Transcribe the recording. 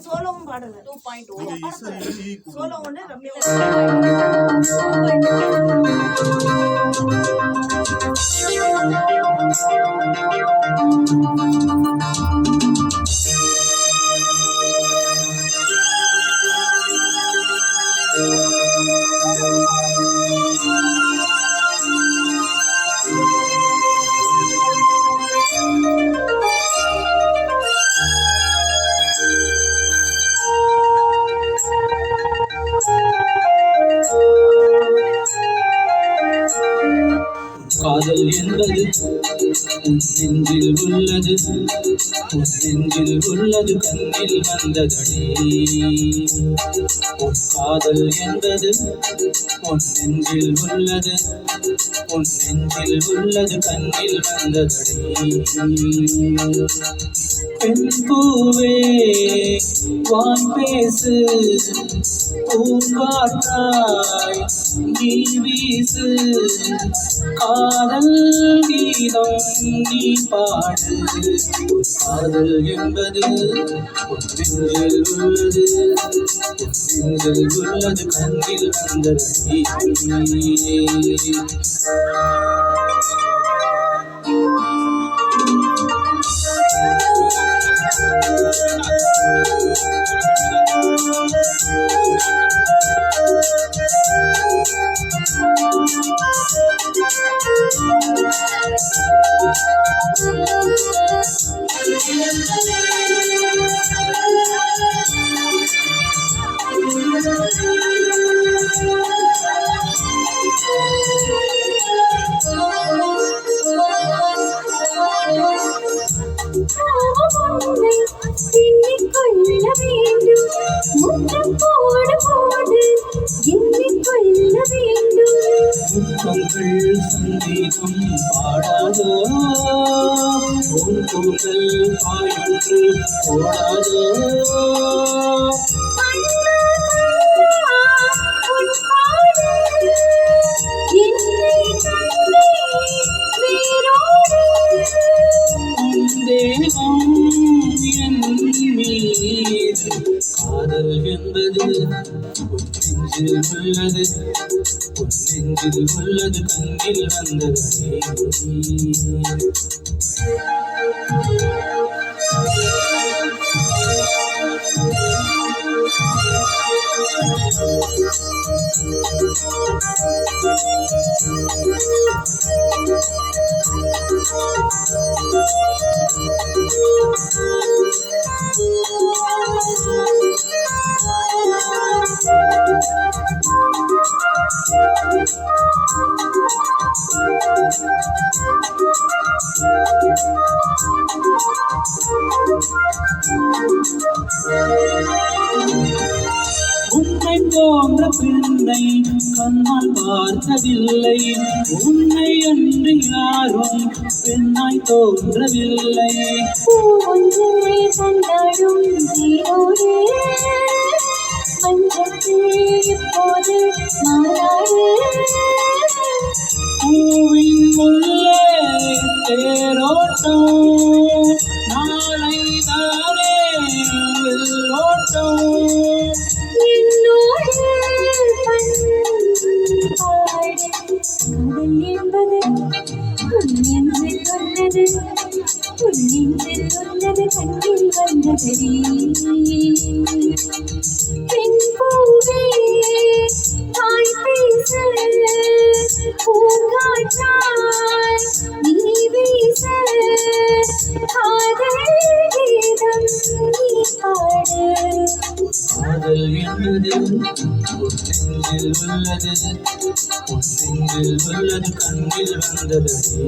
சோலோவும் பாடல 2.0 சோலோ ஒன்று ரம்யா காதல் என்பது உன் நெஞ்சில் உள்ளது, உன் நெஞ்சில் உள்ளது கண்ணில் வந்ததடி. உன் காதல் என்பது உன் நெஞ்சில் உள்ளது, உன் நெஞ்சில் உள்ளது கண்ணில் வந்ததடி. பெண் பூவே வாய் பேசு, பூங்காற்றாய் நீ வீசு, காதல் கீதம் நீ பாடு. காதல் என்பது உன் நெஞ்சில் உள்ளது, உன் நெஞ்சில் உள்ளது கண்ணில் வந்ததடி. எண்ணிக்கொள்ள வேண்டும், முத்தம் போடு போடு எண்ணிக்கொள்ள வேண்டும். முத்தங்கள் சங்கீதம் பாடாதோ, உன் கூந்தல் பாயொன்று போடாதோ. காதல் என்பது உன் நெஞ்சில் உள்ளது, உன் நெஞ்சில் உள்ளது கண்ணில் வந்ததடி. உன்னை போன்ற பெண்ணை கண்ணால் பார்த்ததில்லை, உன்னை அன்று யாரும் பெண்ணாய் தோன்றவில்லை. ஒன்றை கண்டாடும் தீரோடு மஞ்சத்தில் இப்போது மாறாடு. பூவின் உள்ளே தேரோட்டம், நாளை தானே வெள்ளோட்டம். காதல் என்பது உன் நெஞ்சில் உள்ளது, உன் நெஞ்சில் உள்ளது கண்ணில் வந்ததடி. பெண் பூவே வாய் பேசு, பூங்காற்றாய் நீ வீசு, காதல் கீதம் நீ பாடு. காதல் என்பது உன் நெஞ்சில் உள்ளது, உன் நெஞ்சில் உள்ளது கண்ணில் வந்ததடி.